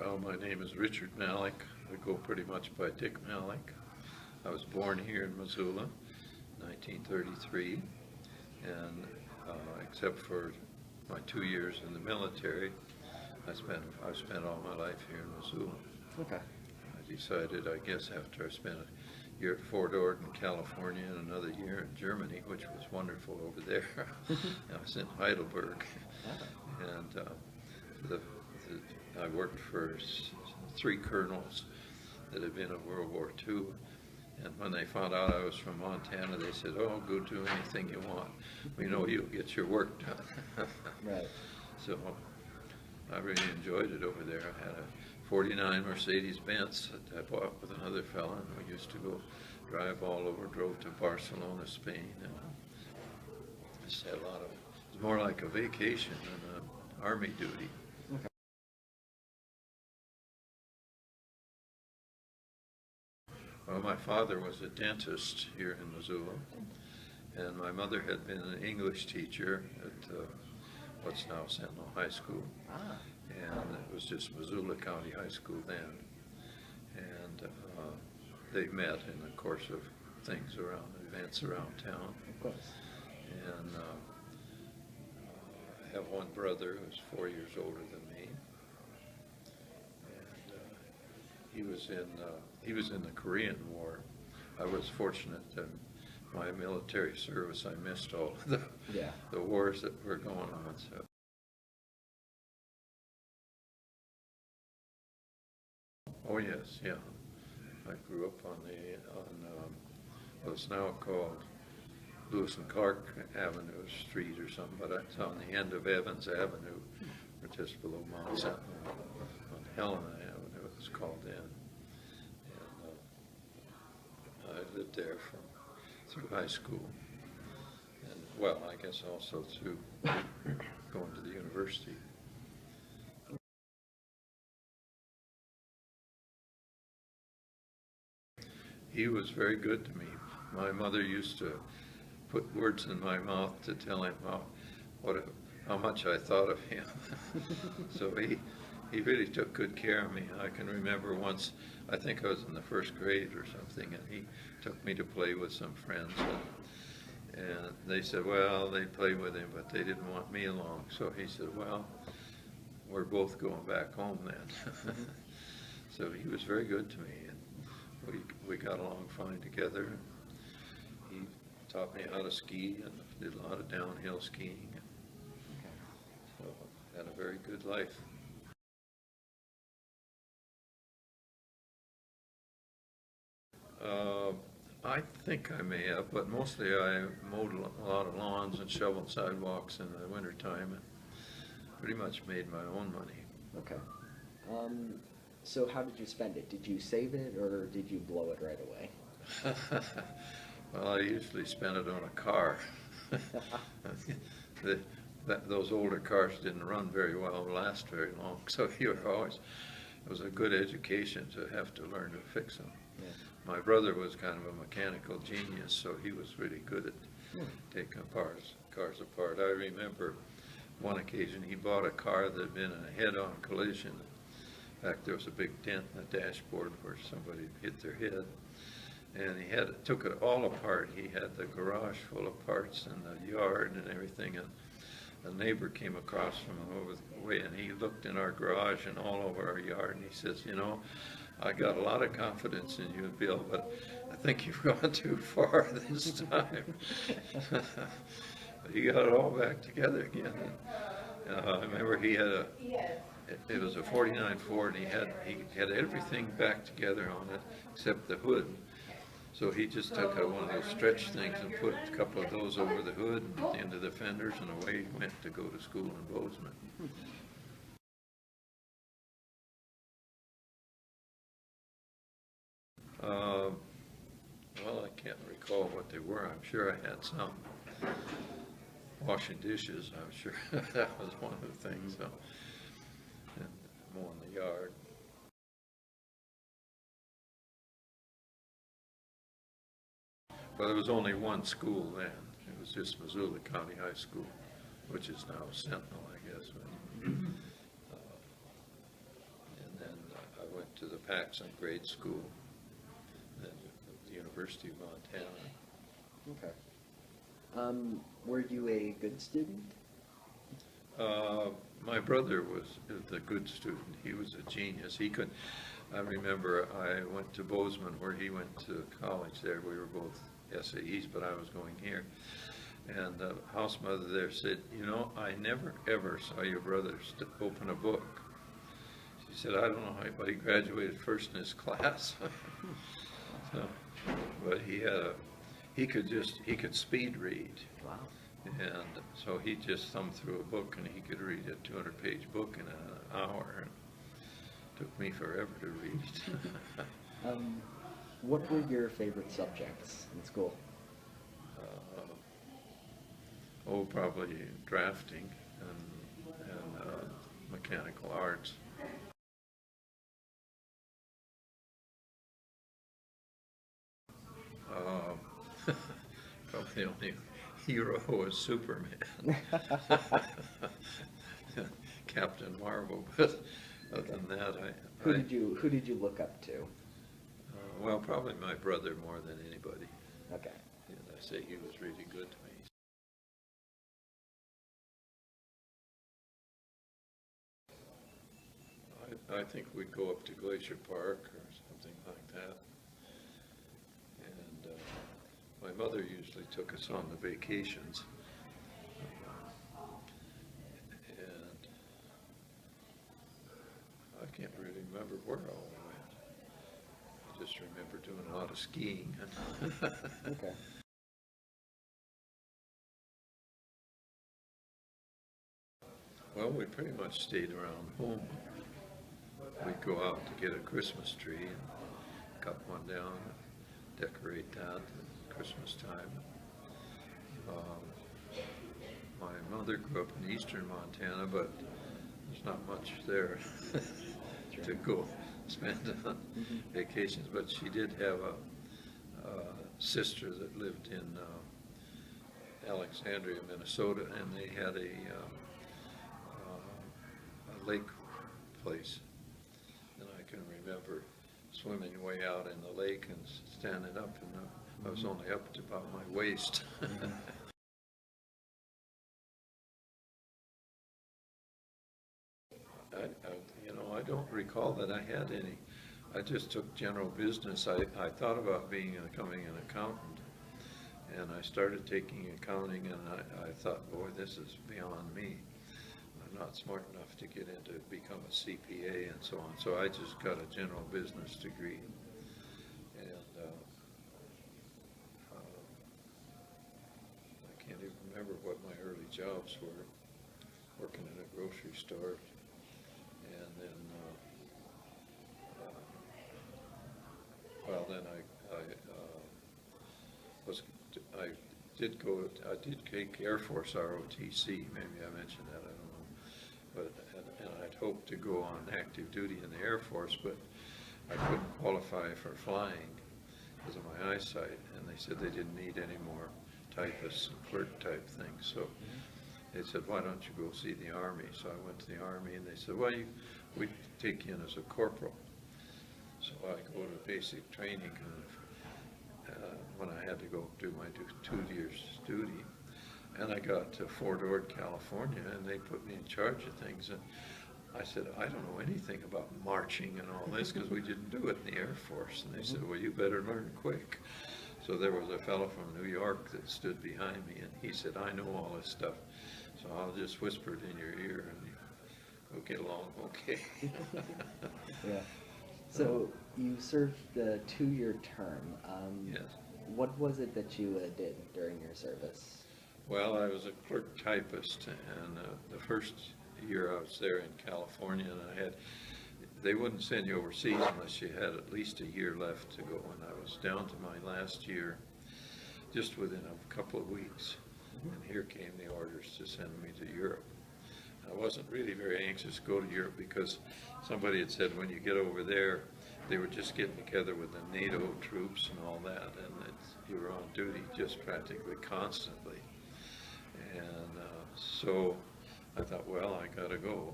Well, my name is Richard Mallick. I go pretty much by Dick Mallick. I was born here in Missoula, 1933, and except for my 2 years in the military, I've spent all my life here in Missoula. Okay. I decided, I guess, after I spent a year at Fort Orden, California, and another year in Germany, which was wonderful over there. I was in Heidelberg, and I worked for 3 colonels that had been in World War II, and when they found out I was from Montana, they said, "Oh, go do anything you want. We know you'll get your work done." Right. So I really enjoyed it over there. I had a 49 Mercedes-Benz that I bought with another fella, and we used to go drive all over, drove to Barcelona, Spain, and just had a lot of, it was more like a vacation than an army duty. Okay. Well, my father was a dentist here in Missoula, and my mother had been an English teacher at what's now Sentinel High School. Ah. And it was just Missoula County High School then. And they met in the course of things around, events around town. Of course. And I have one brother who's 4 years older than me. And he was in the Korean War. I was fortunate that my military service, I missed all of the wars that were going on. So. Oh yes, yeah. I grew up on what's now called Lewis and Clark Avenue Street or something, but it's on the end of Evans Avenue, or just below Mount Sentinel, on Helena Avenue it was called then. And I lived there through high school, and well, I guess also through going to the university. He was very good to me. My mother used to put words in my mouth to tell him how much I thought of him. So he really took good care of me. I can remember once, I think I was in the 1st grade or something, and he took me to play with some friends. And they said, well, they'd play with him, but they didn't want me along. So he said, well, we're both going back home then. So he was very good to me. We got along fine together. He taught me how to ski and did a lot of downhill skiing. So had a very good life. I think I may have, but mostly I mowed a lot of lawns and shoveled sidewalks in the wintertime and pretty much made my own money. Okay. So how did you spend it? Did you save it or did you blow it right away? Well, I usually spent it on a car. Those older cars didn't run very well, last very long, so it was a good education to have to learn to fix them. Yeah. My brother was kind of a mechanical genius, so he was really good at taking cars apart. I remember one occasion he bought a car that had been in a head-on collision. In fact, there was a big dent in the dashboard where somebody hit their head, and he took it all apart. He had the garage full of parts and the yard and everything, and a neighbor came across from over the way, and he looked in our garage and all over our yard, and he says, "You know, I got a lot of confidence in you, Bill, but I think you've gone too far this time." But he got it all back together again. And, I remember he had it was a 49 Ford, and he had everything back together on it except the hood. So he just took one of those stretch things and put a couple of those over the hood and at the end of the fenders, and away he went to go to school in Bozeman. Well, I can't recall what they were. I'm sure I had some. Washing dishes, I'm sure that was one of the things. So. And mowing the yard. But there was only one school then. It was just Missoula County High School, which is now Sentinel, I guess. And then Paxson Grade School at the University of Montana. Okay. Were you a good student? My brother was the good student. He was a genius. I remember I went to Bozeman where he went to college there. We were both SAEs, but I was going here. And the house mother there said, you know, I never ever saw your brother open a book. She said, I don't know how, but he graduated first in his class. So, but he could speed read. Wow. And so he just thumbed through a book and he could read a 200-page book in an hour. And it took me forever to read it. What were your favorite subjects in school? Probably drafting and mechanical arts. Probably the only hero was Superman, Captain Marvel. But other than that, Who did you look up to? Well, probably my brother more than anybody. Okay. And I say he was really good to me. I think we'd go up to Glacier Park or something like that. And my mother usually took us on the vacations. And I can't really remember where all we went. I just remember doing a lot of skiing. Okay. Well, we pretty much stayed around home. We'd go out to get a Christmas tree and cut one down, decorate that at Christmas time. My mother grew up in eastern Montana, but there's not much there to go spend on vacations. But she did have a sister that lived in Alexandria, Minnesota, and they had a lake place. And I can remember swimming way out in the lake and standing up, and I was only up to about my waist. I don't recall that I had any. I just took general business. I thought about becoming an accountant, and I started taking accounting, and I thought, boy, this is beyond me. I'm not smart enough to get into become a CPA and so on. So I just got a general business degree, and I can't even remember what my early jobs were. Working in a grocery store, and then I did take Air Force ROTC. Maybe I mentioned that, I don't know. But and I'd hoped to go on active duty in the Air Force, but I couldn't qualify for flying because of my eyesight, and they said they didn't need any more typists and clerk type things. So they said, why don't you go see the Army? So I went to the Army, and they said, well, we'd take you in as a corporal. So I go to basic training, when I had to go do my 2 years duty. And I got to Fort Ord, California, and they put me in charge of things. And I said, I don't know anything about marching and all this, because we didn't do it in the Air Force. And they said, well, you better learn quick. So there was a fellow from New York that stood behind me, and he said, I know all this stuff, so I'll just whisper it in your ear, and we'll get along okay. Yeah. So you served the 2-year term. Yes. What was it that you did during your service? Well, I was a clerk typist, and the first year I was there in California, and they wouldn't send you overseas unless you had at least a year left to go, and I was down to my last year just within a couple of weeks, and here came the orders to send me to Europe. I wasn't really very anxious to go to Europe because somebody had said when you get over there, they were just getting together with the NATO troops and all that, and you were on duty just practically constantly. And so I thought, well, I got to go.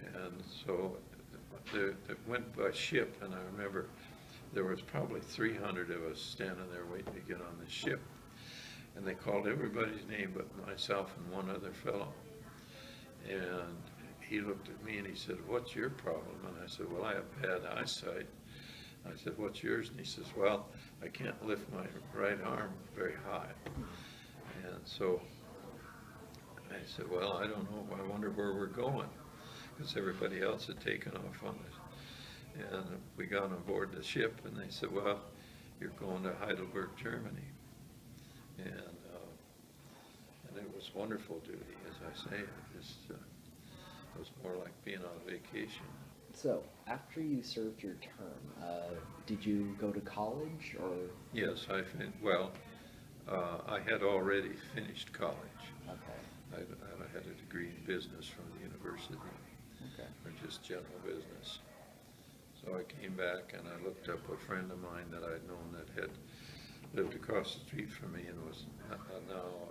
And so that went by ship, and I remember there was probably 300 of us standing there waiting to get on the ship. And they called everybody's name but myself and one other fellow. And he looked at me and he said, "What's your problem?" And I said, "Well, I have bad eyesight." I said, "What's yours?" And he says, "Well, I can't lift my right arm very high." And so I said, "Well, I don't know. I wonder where we're going," because everybody else had taken off on it. And we got on board the ship, and they said, "Well, you're going to Heidelberg, Germany." And it was wonderful duty, as I say. It was more like being on vacation. So, after you served your term, did you go to college, or? Yes, I had already finished college. Okay. I had a degree in business from the university, Okay. or just general business. So I came back and I looked up a friend of mine that I'd known that had lived across the street from me and was now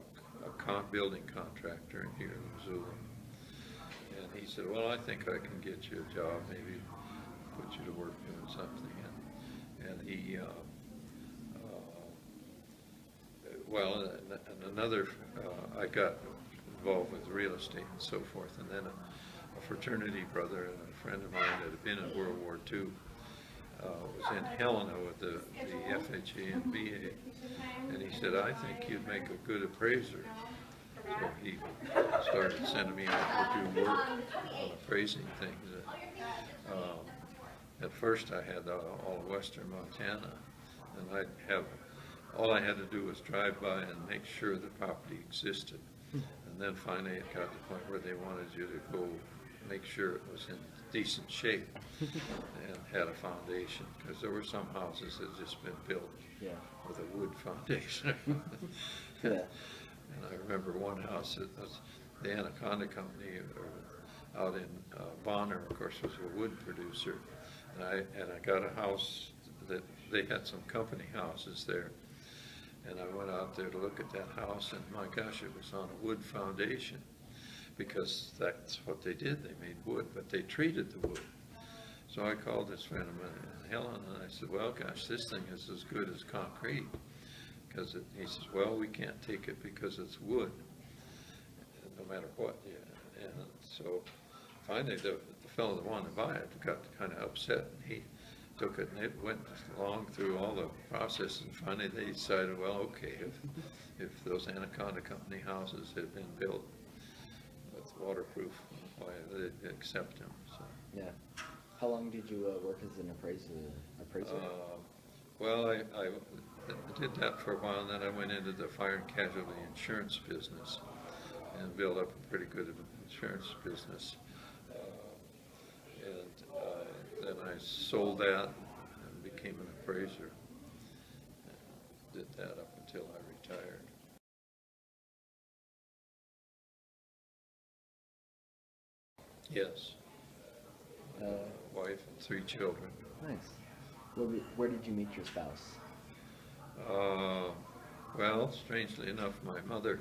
a building contractor here in Missoula. And he said, "Well, I think I can get you a job, maybe put you to work doing something." And he, I got involved with real estate and so forth. And then a fraternity brother and a friend of mine that had been in World War II was in Helena with the FHA and BA. And he said, "I think you'd make a good appraiser." So he started sending me out to do work on appraising things. At first I had all of western Montana, and all I had to do was drive by and make sure the property existed. And then finally it got to the point where they wanted you to go make sure it was in decent shape and had a foundation, because there were some houses that had just been built with a wood foundation. Yeah. And I remember one house that was the Anaconda Company out in Bonner, of course, was a wood producer. And I got a house that they had some company houses there. And I went out there to look at that house, and my gosh, it was on a wood foundation, because that's what they did. They made wood, but they treated the wood. So I called this friend of mine, Helen, and I said, "Well, gosh, this thing is as good as concrete." Because he says, "Well, we can't take it because it's wood, no matter what." Yeah. And so finally the fellow that wanted to buy it got kind of upset, and he took it, and it went along through all the process, and finally they decided, well, okay, if those Anaconda Company houses had been built with waterproof, why they'd accept them. So. Yeah. How long did you work as an appraiser? Well, I did that for a while, and then I went into the fire and casualty insurance business and built up a pretty good insurance business. Then I sold that and became an appraiser. Did that up until I retired. Yes. Wife and 3 children. Nice. Where did you meet your spouse? Well, strangely enough, my mother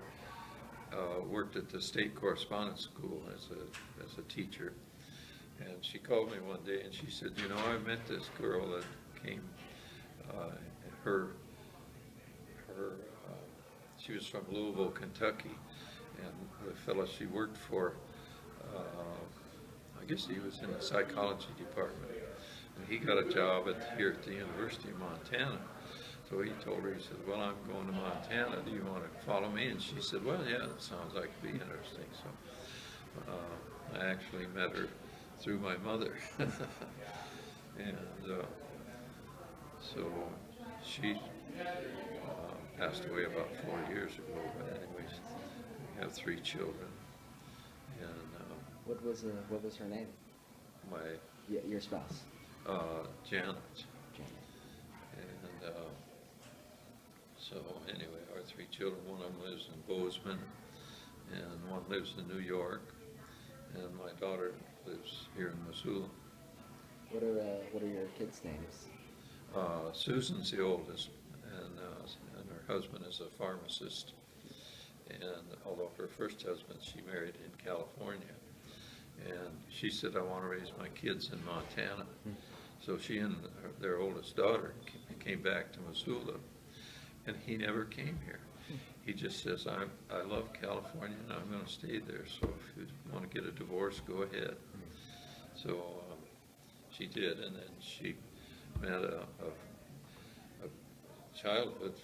worked at the state correspondence school as a teacher. And she called me one day and she said, "You know, I met this girl that came, she was from Louisville, Kentucky, and the fellow she worked for, I guess he was in the psychology department, and he got a job here at the University of Montana." So he told her, he said, "Well, I'm going to Montana. Do you want to follow me?" And she said, "Well, yeah, that sounds like it'd be interesting." So I actually met her through my mother. And so she passed away about 4 years ago, but anyways, we have 3 children. And what was her name? Your spouse? Janet. Janet. And so anyway, our 3 children, one of them lives in Bozeman, and one lives in New York, and my daughter lives here in Missoula. What are your kids' names? Susan's the oldest, and her husband is a pharmacist. And although her first husband she married in California, And she said, I want to raise my kids in Montana. So she and their oldest daughter came back to Missoula, and he never came here. He just says, I love California and I'm going to stay there, so if you want to get a divorce, go ahead. So she did, and then she met a childhood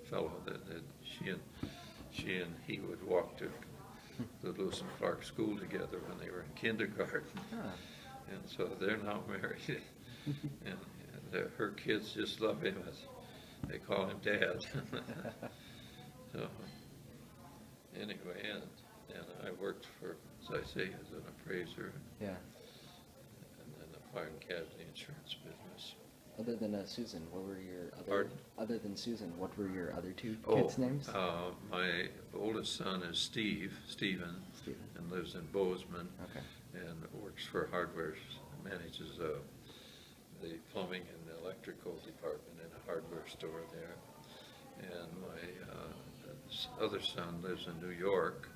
fellow that she and he would walk to the Lewis and Clark school together when they were in kindergarten. And so they're now married, and her kids just love him. They call him Dad. So anyway, and I worked for, as I say, as an appraiser. Yeah. And then the fire and casualty insurance business. Other than Susan, what were your other? Pardon? Other than Susan, what were your other two Oh, kids' names? My oldest son is Stephen, and lives in Bozeman. Okay. And works for hardware, manages the plumbing and the electrical department in a hardware store there. And my other son lives in New York.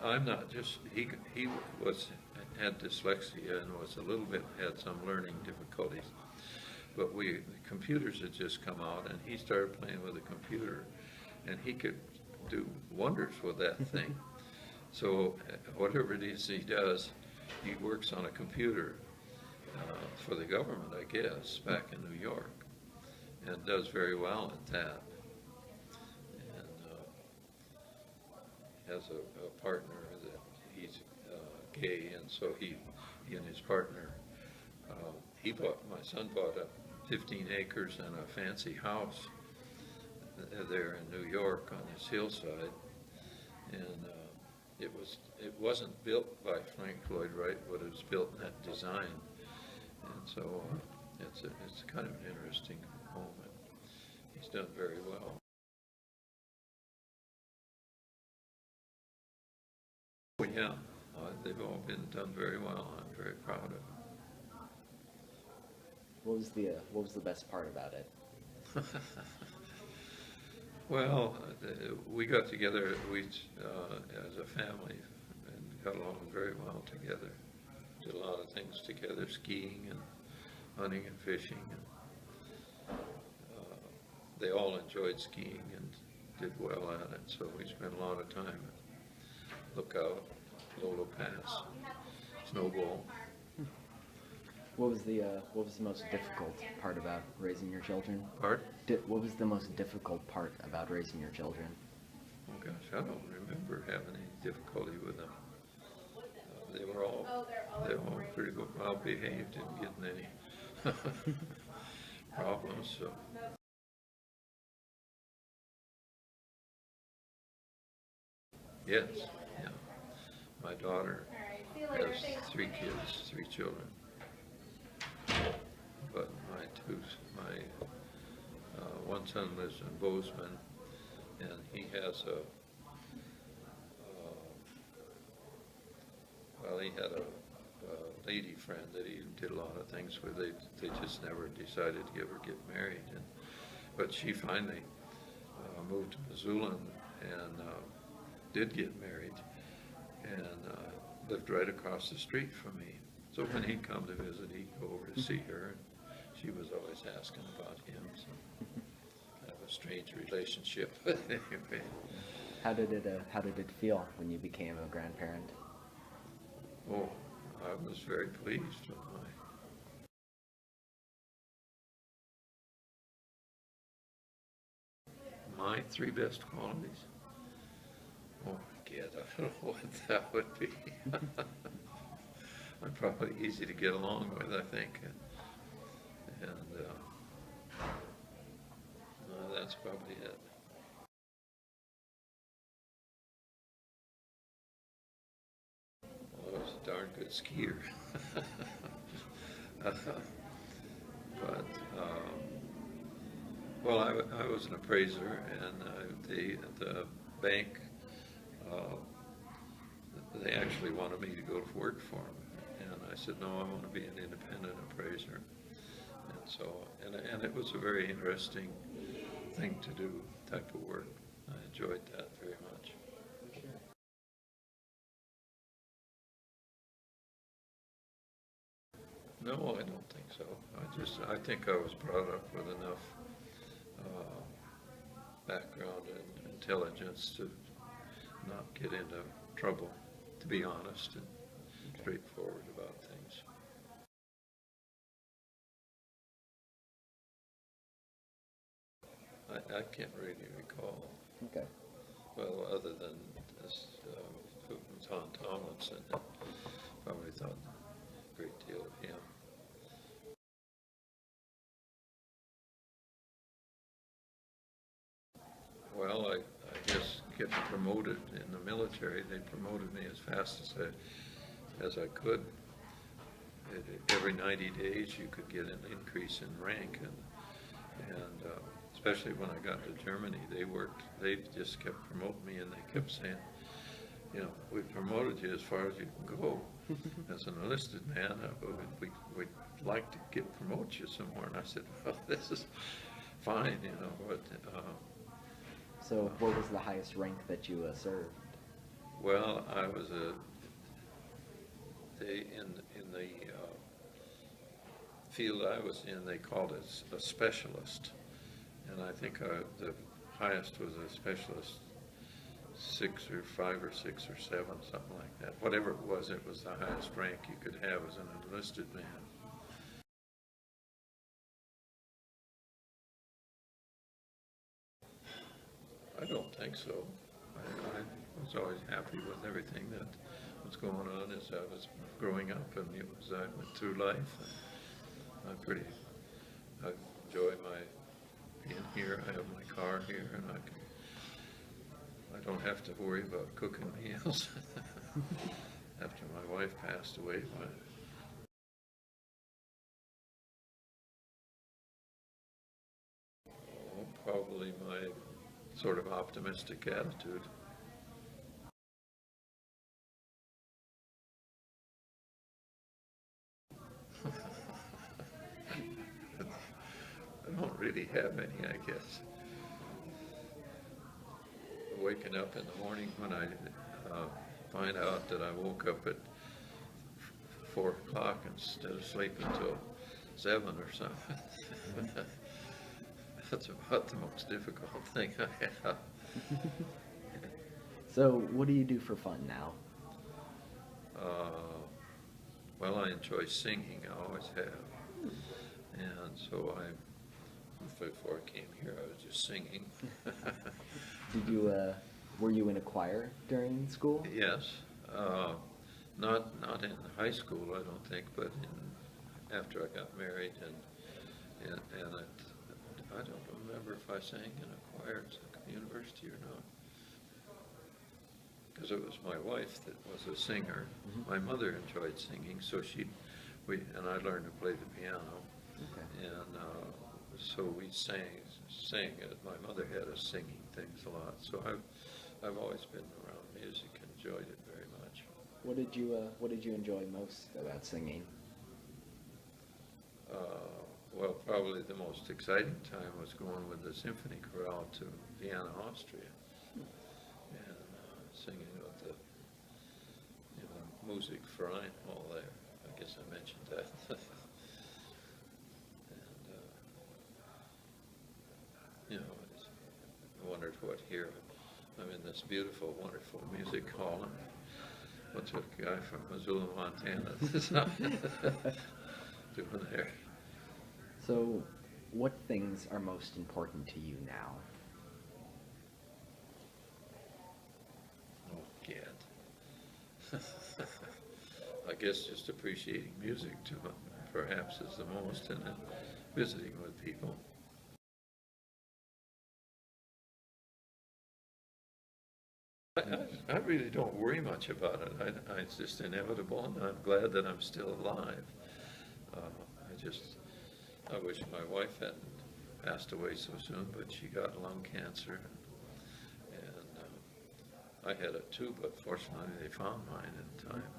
I'm not just, he had dyslexia and was a little bit, had some learning difficulties. But the computers had just come out, and he started playing with a computer, and he could do wonders with that thing. So whatever it is he does, he works on a computer for the government, I guess, back in New York, and does very well at that. And has a partner that he's gay, and so he and his partner, my son bought 15 acres and a fancy house there in New York on this hillside, and it wasn't built by Frank Lloyd Wright, but it was built in that design, and so it's kind of an interesting moment. He's done very well. Oh yeah, they've all been done very well. I'm very proud of them. What was the best part about it? Well, we got together as a family and got along very well together. Did a lot of things together, skiing and hunting and fishing. And, they all enjoyed skiing and did well at it, so we spent a lot of time at Lookout, Lolo Pass, Snowball. What was the most difficult part about raising your children? Pardon? What was the most difficult part about raising your children? Oh gosh, I don't remember having any difficulty with them. They were all pretty good, well behaved, didn't get in any problems. So. Yes, yeah. My daughter has 3 kids, 3 children. But my one son lives in Bozeman, and he has he had a lady friend that he did a lot of things with. They just never decided to get married, but she finally moved to Missoula and did get married, and lived right across the street from me. So when he'd come to visit, he'd go over to see her, and she was always asking about him. So kind of a strange relationship. Anyway. How did it feel when you became a grandparent? Oh, I was very pleased with my 3 best qualities. Oh, God, I don't know what that would be. I'm probably easy to get along with, I think, and that's probably it. Well, I was a darn good skier. But well, I was an appraiser, and the bank, they actually wanted me to go to work for them. And I said, no, I want to be an independent appraiser. And so, and it was a very interesting thing to do, type of work. I enjoyed that very much. No, I don't think so. I think I was brought up with enough background and intelligence to not get into trouble, to be honest and straightforward about things. I can't really recall. Okay. Well, other than this, Tom Tomlinson, probably thought a great deal of him. Well, I guess getting promoted in the military, they promoted me as fast as I could. Every 90 days you could get an increase in rank, and especially when I got to Germany, they just kept promoting me, and they kept saying, you know, we promoted you as far as you can go as an enlisted man. We'd like to promote you somewhere. And I said, well, this is fine, you know, but. So what was the highest rank that you served? Well, I was in the field I was in, they called it a specialist. And I think the highest was a specialist 6 or 5 or 6 or 7, something like that. Whatever it was the highest rank you could have as an enlisted man. I don't think so. I was always happy with everything that was going on as I was growing up and as I went through life. I enjoy being here. I have my car here, and I don't have to worry about cooking meals. After my wife passed away, probably my sort of optimistic attitude. I don't really have any, I guess. Waking up in the morning when I find out that I woke up at 4 o'clock instead of sleeping till 7 or something. That's about the most difficult thing I have. So what do you do for fun now? Well, I enjoy singing. I always have. And so before I came here, I was just singing. Were you in a choir during school? Yes. Not in high school, I don't think, but after I got married, and I don't remember if I sang in a choir at the university or not. Because it was my wife that was a singer. Mm-hmm. My mother enjoyed singing, so and I learned to play the piano. Okay. And so we sang. My mother had us singing things a lot. So I've always been around music and enjoyed it very much. What did you enjoy most about singing? Well, probably the most exciting time was going with the symphony chorale to Vienna, Austria, and singing with the Musikverein all there. I guess I mentioned that. And I wondered what here. I'm in this beautiful, wonderful music hall, and what's a guy from Missoula, Montana doing there? So, what things are most important to you now? Oh, Gad. I guess just appreciating music, perhaps, is the most, and then visiting with people. I really don't worry much about it. It's just inevitable, and I'm glad that I'm still alive. I wish my wife hadn't passed away so soon, but she got lung cancer, and I had it too, but fortunately they found mine in time.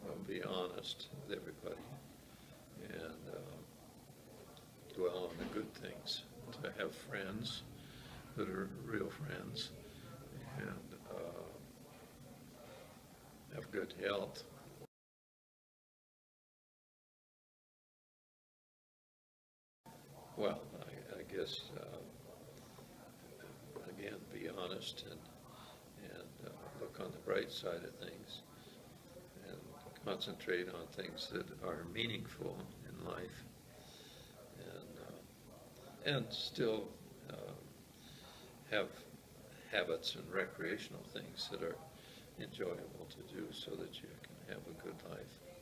I'll be honest with everybody and dwell on the good things. To have friends that are real friends, and have good health. Well, I guess, again, be honest and look on the bright side of things and concentrate on things that are meaningful in life, and still have habits and recreational things that are enjoyable to do so that you can have a good life.